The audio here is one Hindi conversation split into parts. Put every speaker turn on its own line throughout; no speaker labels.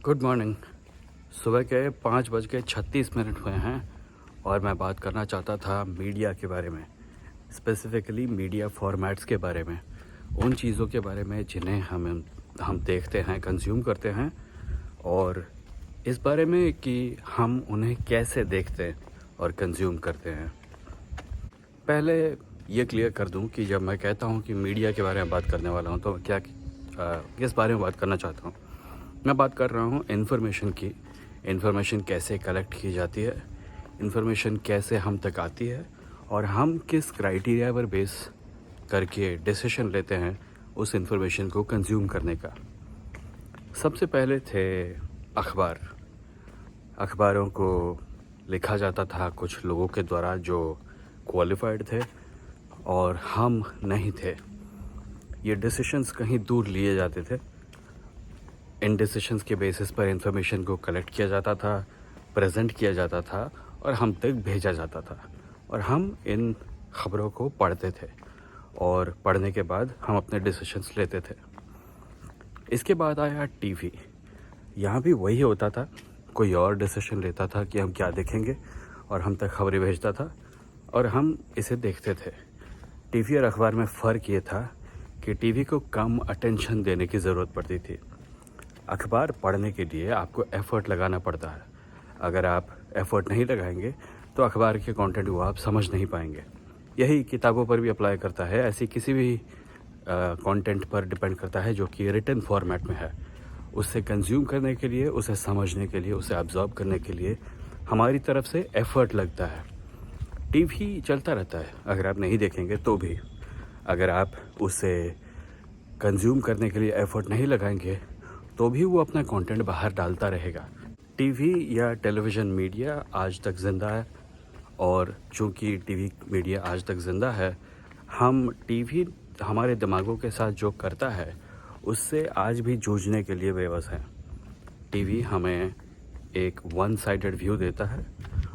Good morning. सुबह के 5:36 हुए हैं और मैं बात करना चाहता था मीडिया के बारे में, स्पेसिफ़िकली मीडिया फॉर्मेट्स के बारे में, उन चीज़ों के बारे में जिन्हें हम देखते हैं, कंज्यूम करते हैं, और इस बारे में कि हम उन्हें कैसे देखते हैं और कंज्यूम करते हैं। पहले ये क्लियर कर दूं कि जब मैं कहता हूं कि मीडिया के बारे में बात करने वाला हूं तो किस बारे में बात करना चाहता हूं। मैं बात कर रहा हूं इन्फॉर्मेशन की। इन्फॉर्मेशन कैसे कलेक्ट की जाती है, इन्फॉर्मेशन कैसे हम तक आती है, और हम किस क्राइटेरिया पर बेस करके डिसीजन लेते हैं उस इन्फॉर्मेशन को कंज्यूम करने का। सबसे पहले थे अखबार। अखबारों को लिखा जाता था कुछ लोगों के द्वारा जो क्वालिफाइड थे और हम नहीं थे। ये डिसीशंस कहीं दूर लिए जाते थे। इन डिसीशंस के बेसिस पर इंफॉर्मेशन को कलेक्ट किया जाता था, प्रेजेंट किया जाता था और हम तक भेजा जाता था, और हम इन खबरों को पढ़ते थे और पढ़ने के बाद हम अपने डिसीशंस लेते थे। इसके बाद आया टीवी। यहाँ भी वही होता था, कोई और डिसीजन लेता था कि हम क्या देखेंगे और हम तक खबरें भेजता था और हम इसे देखते थे। टीवी और अखबार में फ़र्क ये था कि टीवी को कम अटेंशन देने की ज़रूरत पड़ती थी। अखबार पढ़ने के लिए आपको एफ़र्ट लगाना पड़ता है। अगर आप एफ़र्ट नहीं लगाएंगे तो अखबार के कंटेंट को आप समझ नहीं पाएंगे। यही किताबों पर भी अप्लाई करता है। ऐसी किसी भी कंटेंट पर डिपेंड करता है जो कि रिटन फॉर्मेट में है। उसे कंज्यूम करने के लिए, उसे समझने के लिए, उसे अब्जॉर्ब करने के लिए हमारी तरफ से एफ़र्ट लगता है। टीवी चलता रहता है, अगर आप नहीं देखेंगे तो भी। अगर आप उसे कंज्यूम करने के लिए एफ़र्ट नहीं लगाएंगे तो भी वो अपना कंटेंट बाहर डालता रहेगा। टीवी या टेलीविज़न मीडिया आज तक ज़िंदा है, और चूँकि टीवी मीडिया आज तक ज़िंदा है, हम टीवी हमारे दिमागों के साथ जो करता है उससे आज भी जूझने के लिए बेबस हैं। टीवी हमें एक वन साइडेड व्यू देता है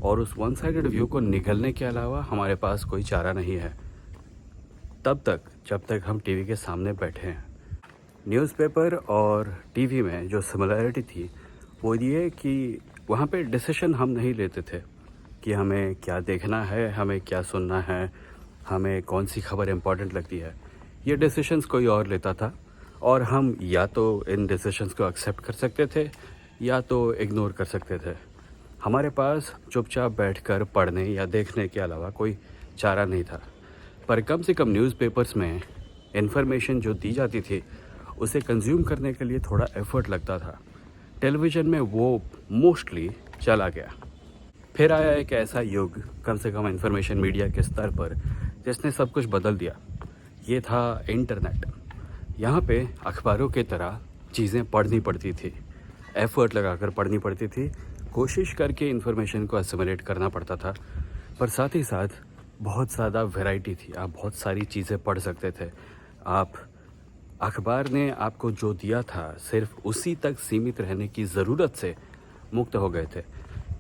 और उस वन साइडेड व्यू को निगलने के अलावा हमारे पास कोई चारा नहीं है, तब तक जब तक हम टीवी के सामने बैठे हैं। न्यूज़पेपर और टीवी में जो सिमिलैरिटी थी वो ये कि वहाँ पे डिसीजन हम नहीं लेते थे कि हमें क्या देखना है, हमें क्या सुनना है, हमें कौन सी खबर इम्पोर्टेंट लगती है। ये डिसीजंस कोई और लेता था और हम या तो इन डिसीजंस को एक्सेप्ट कर सकते थे या तो इग्नोर कर सकते थे। हमारे पास चुपचाप बैठकर पढ़ने या देखने के अलावा कोई चारा नहीं था। पर कम से कम न्यूज़पेपर्स में इन्फॉर्मेशन जो दी जाती थी उसे कंज्यूम करने के लिए थोड़ा एफ़र्ट लगता था। टेलीविज़न में वो मोस्टली चला गया। फिर आया एक ऐसा युग, कम से कम इन्फॉर्मेशन मीडिया के स्तर पर, जिसने सब कुछ बदल दिया। ये था इंटरनेट। यहाँ पे अखबारों की तरह चीज़ें पढ़नी पड़ती थी, एफ़र्ट लगाकर पढ़नी पड़ती थी, कोशिश करके इन्फॉर्मेशन को असिमिलेट करना पड़ता था, पर साथ ही साथ बहुत ज़्यादा वैरायटी थी। आप बहुत सारी चीज़ें पढ़ सकते थे। आप अखबार ने आपको जो दिया था सिर्फ उसी तक सीमित रहने की ज़रूरत से मुक्त हो गए थे,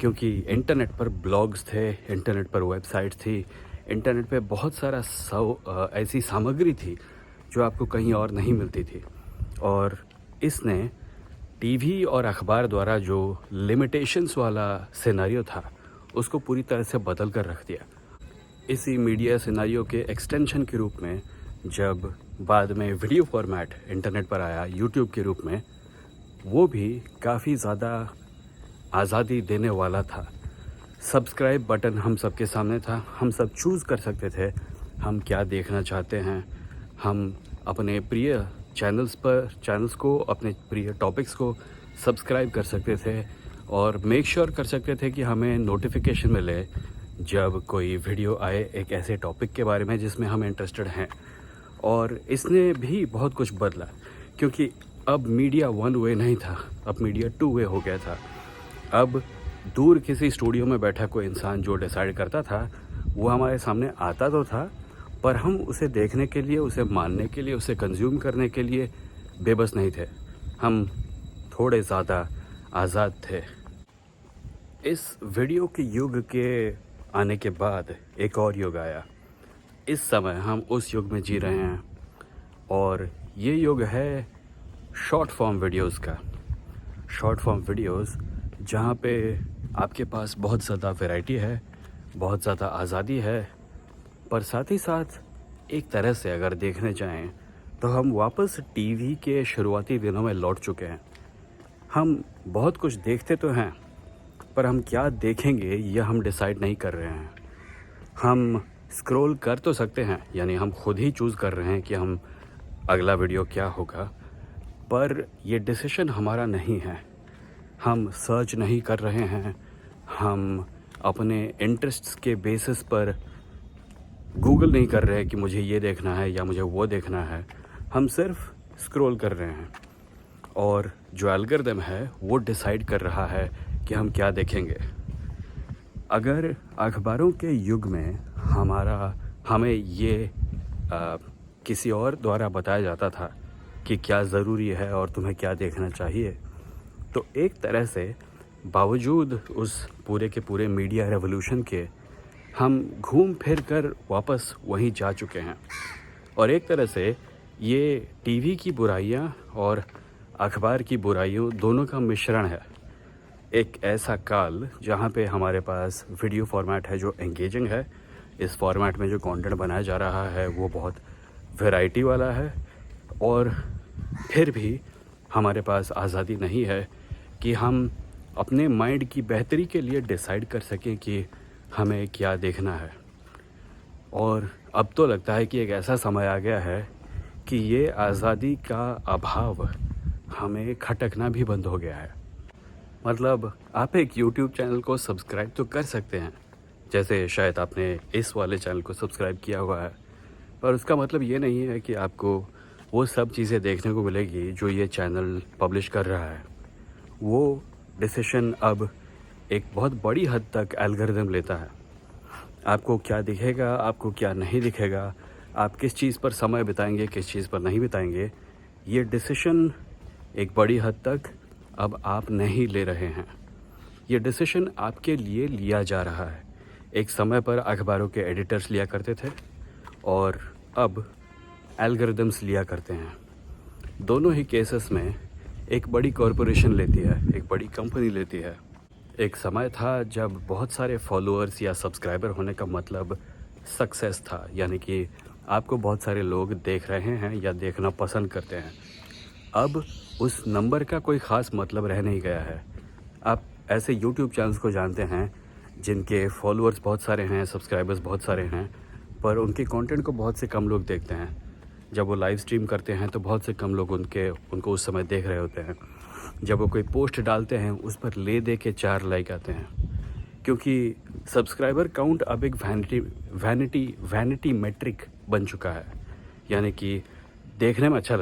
क्योंकि इंटरनेट पर ब्लॉग्स थे, इंटरनेट पर वेबसाइट थी, इंटरनेट पे बहुत सारा ऐसी सामग्री थी जो आपको कहीं और नहीं मिलती थी। और इसने टीवी और अखबार द्वारा जो लिमिटेशंस वाला सिनेरियो था उसको पूरी तरह से बदल कर रख दिया। इसी मीडिया सिनेरियो के एक्सटेंशन के रूप में जब बाद में वीडियो फॉर्मेट इंटरनेट पर आया यूट्यूब के रूप में, वो भी काफ़ी ज़्यादा आज़ादी देने वाला था। सब्सक्राइब बटन हम सब के सामने था। हम सब चूज़ कर सकते थे हम क्या देखना चाहते हैं। हम अपने प्रिय चैनल्स को, अपने प्रिय टॉपिक्स को सब्सक्राइब कर सकते थे और मेक श्योर कर सकते थे कि हमें नोटिफिकेशन मिले जब कोई वीडियो आए एक ऐसे टॉपिक के बारे में जिसमें हम इंटरेस्टेड हैं। और इसने भी बहुत कुछ बदला, क्योंकि अब मीडिया वन वे नहीं था, अब मीडिया टू वे हो गया था। अब दूर किसी स्टूडियो में बैठा कोई इंसान जो डिसाइड करता था वो हमारे सामने आता तो था, पर हम उसे देखने के लिए, उसे मानने के लिए, उसे कंज्यूम करने के लिए बेबस नहीं थे। हम थोड़े ज़्यादा आज़ाद थे। इस वीडियो के युग के आने के बाद एक और युग आया। इस समय हम उस युग में जी रहे हैं और ये युग है शॉर्ट फॉर्म वीडियोस का। शॉर्ट फॉर्म वीडियोस जहाँ पे आपके पास बहुत ज़्यादा वैरायटी है, बहुत ज़्यादा आज़ादी है, पर साथ ही साथ एक तरह से अगर देखने जाएं तो हम वापस टीवी के शुरुआती दिनों में लौट चुके हैं। हम बहुत कुछ देखते तो हैं, पर हम क्या देखेंगे यह हम डिसाइड नहीं कर रहे हैं। हम स्क्रॉल कर तो सकते हैं, यानी हम खुद ही चूज़ कर रहे हैं कि हम अगला वीडियो क्या होगा, पर ये डिसीजन हमारा नहीं है। हम सर्च नहीं कर रहे हैं, हम अपने इंटरेस्ट्स के बेसिस पर गूगल नहीं कर रहे हैं कि मुझे ये देखना है या मुझे वो देखना है। हम सिर्फ स्क्रॉल कर रहे हैं और जो एल्गोरिदम है वो डिसाइड कर रहा है कि हम क्या देखेंगे। अगर अखबारों के युग में हमें ये किसी और द्वारा बताया जाता था कि क्या ज़रूरी है और तुम्हें क्या देखना चाहिए, तो एक तरह से बावजूद उस पूरे के पूरे मीडिया रेवोल्यूशन के हम घूम फिर कर वापस वहीं जा चुके हैं। और एक तरह से ये टीवी की बुराइयां और अखबार की बुराइयों दोनों का मिश्रण है। एक ऐसा काल जहां पे हमारे पास वीडियो फॉर्मेट है जो एंगेजिंग है। इस फॉर्मेट में जो कंटेंट बनाया जा रहा है वो बहुत वैरायटी वाला है, और फिर भी हमारे पास आज़ादी नहीं है कि हम अपने माइंड की बेहतरी के लिए डिसाइड कर सकें कि हमें क्या देखना है। और अब तो लगता है कि एक ऐसा समय आ गया है कि ये आज़ादी का अभाव हमें खटकना भी बंद हो गया है। मतलब आप एक YouTube चैनल को सब्सक्राइब तो कर सकते हैं, जैसे शायद आपने इस वाले चैनल को सब्सक्राइब किया हुआ है, पर उसका मतलब ये नहीं है कि आपको वो सब चीज़ें देखने को मिलेगी जो ये चैनल पब्लिश कर रहा है। वो डिसीजन अब एक बहुत बड़ी हद तक एल्गोरिदम लेता है। आपको क्या दिखेगा, आपको क्या नहीं दिखेगा, आप किस चीज़ पर समय बिताएंगे, किस चीज़ पर नहीं बिताएंगे, ये डिसीजन एक बड़ी हद तक अब आप नहीं ले रहे हैं। ये डिसीजन आपके लिए लिया जा रहा है। एक समय पर अखबारों के एडिटर्स लिया करते थे और अब एल्गोरिदम्स लिया करते हैं। दोनों ही केसेस में एक बड़ी कॉरपोरेशन लेती है, एक बड़ी कंपनी लेती है। एक समय था जब बहुत सारे फॉलोअर्स या सब्सक्राइबर होने का मतलब सक्सेस था, यानी कि आपको बहुत सारे लोग देख रहे हैं या देखना पसंद करते हैं। अब उस नंबर का कोई ख़ास मतलब रह नहीं गया है। आप ऐसे YouTube चैनल्स को जानते हैं जिनके फॉलोअर्स बहुत सारे हैं, सब्सक्राइबर्स बहुत सारे हैं, पर उनके कंटेंट को बहुत से कम लोग देखते हैं। जब वो लाइव स्ट्रीम करते हैं तो बहुत से कम लोग उनको उस समय देख रहे होते हैं। जब वो कोई पोस्ट डालते हैं उस पर ले दे के 4 लाइक आते हैं, क्योंकि सब्सक्राइबर काउंट अब एक वैनिटी मेट्रिक बन चुका है। यानी कि देखने में अच्छा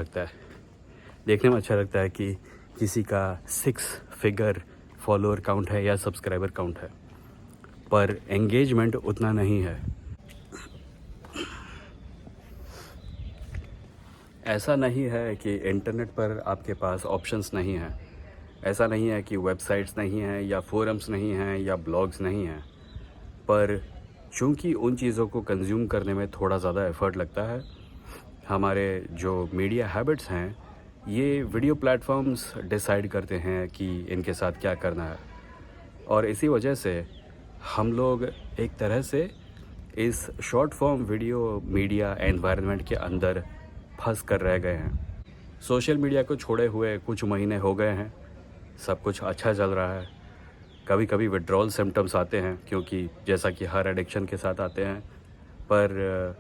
लगता है कि किसी का 6 फिगर फॉलोअर काउंट है या सब्सक्राइबर काउंट है, पर एंगेजमेंट उतना नहीं है। ऐसा नहीं है कि इंटरनेट पर आपके पास ऑप्शंस नहीं हैं, ऐसा नहीं है कि वेबसाइट्स नहीं हैं या फोरम्स नहीं हैं या ब्लॉग्स नहीं हैं, पर चूंकि उन चीज़ों को कंज्यूम करने में थोड़ा ज़्यादा एफ़र्ट लगता है, हमारे जो मीडिया हैबिट्स हैं ये वीडियो प्लेटफॉर्म्स डिसाइड करते हैं कि इनके साथ क्या करना है। और इसी वजह से हम लोग एक तरह से इस short form video media environment के अंदर फंस कर रह गए हैं। सोशल मीडिया को छोड़े हुए कुछ महीने हो गए हैं, सब कुछ अच्छा चल रहा है। कभी कभी विड्रॉल सिम्टम्स आते हैं, क्योंकि जैसा कि हर एडिक्शन के साथ आते हैं, पर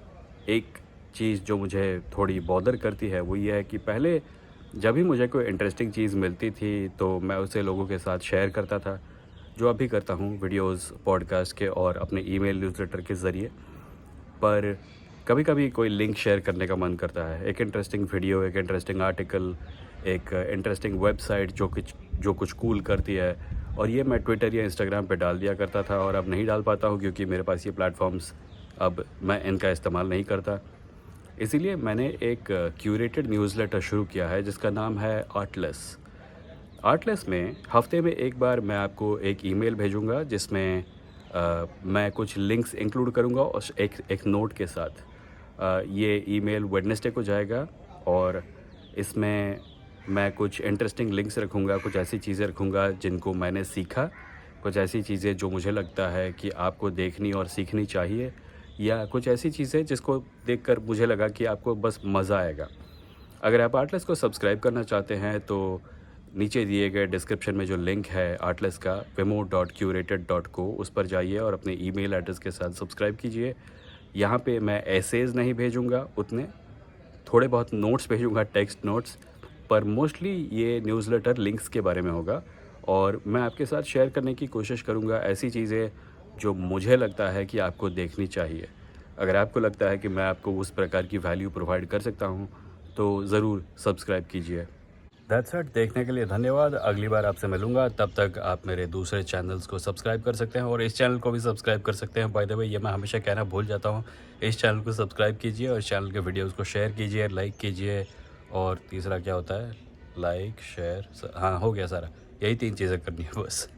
एक चीज़ जो मुझे थोड़ी बॉदर करती है वो ये है कि पहले जब भी मुझे कोई इंटरेस्टिंग चीज़ मिलती थी तो मैं उसे लोगों के साथ शेयर करता था, जो अभी करता हूँ वीडियोस, पॉडकास्ट के और अपने ईमेल न्यूज़लेटर के ज़रिए। पर कभी कभी कोई लिंक शेयर करने का मन करता है, एक इंटरेस्टिंग वीडियो, एक इंटरेस्टिंग आर्टिकल, एक इंटरेस्टिंग वेबसाइट जो कुछ कूल करती है, और ये मैं ट्विटर या इंस्टाग्राम पे डाल दिया करता था और अब नहीं डाल पाता हूँ क्योंकि मेरे पास ये प्लेटफॉर्म्स अब मैं इनका इस्तेमाल नहीं करता। इसीलिए मैंने एक क्यूरेटेड न्यूज़लेटर शुरू किया है जिसका नाम है आर्टलेस में हफ्ते में एक बार मैं आपको एक ईमेल भेजूंगा जिसमें मैं कुछ लिंक्स इंक्लूड करूंगा और एक नोट के साथ। ये ईमेल वेडनेसडे को जाएगा और इसमें मैं कुछ इंटरेस्टिंग लिंक्स रखूँगा, कुछ ऐसी चीज़ें रखूँगा जिनको मैंने सीखा, कुछ ऐसी चीज़ें जो मुझे लगता है कि आपको देखनी और सीखनी चाहिए, या कुछ ऐसी चीज़ें जिसको देखकर मुझे लगा कि आपको बस मज़ा आएगा। अगर आप आर्टलेस को सब्सक्राइब करना चाहते हैं तो नीचे दिए गए डिस्क्रिप्शन में जो लिंक है आर्टलेस का vimo.curated.co, उस पर जाइए और अपने ईमेल एड्रेस के साथ सब्सक्राइब कीजिए। यहाँ पे मैं एसेज नहीं भेजूँगा उतने, थोड़े बहुत नोट्स भेजूँगा, टेक्स्ट नोट्स, पर मोस्टली ये न्यूज़लेटर लिंक्स के बारे में होगा और मैं आपके साथ शेयर करने की कोशिश करूँगा ऐसी चीज़ें जो मुझे लगता है कि आपको देखनी चाहिए। अगर आपको लगता है कि मैं आपको उस प्रकार की वैल्यू प्रोवाइड कर सकता हूँ तो ज़रूर सब्सक्राइब कीजिए। That's it. देखने के लिए धन्यवाद। अगली बार आपसे मिलूँगा, तब तक आप मेरे दूसरे चैनल्स को सब्सक्राइब कर सकते हैं और इस चैनल को भी सब्सक्राइब कर सकते हैं। बाय द वे, ये मैं हमेशा कहना भूल जाता हूँ, इस चैनल को सब्सक्राइब कीजिए और इस चैनल के वीडियोज़ को शेयर कीजिए, लाइक कीजिए, और तीसरा क्या होता है, लाइक, शेयर, हाँ हो गया सारा, यही 3 चीज़ें करनी है बस।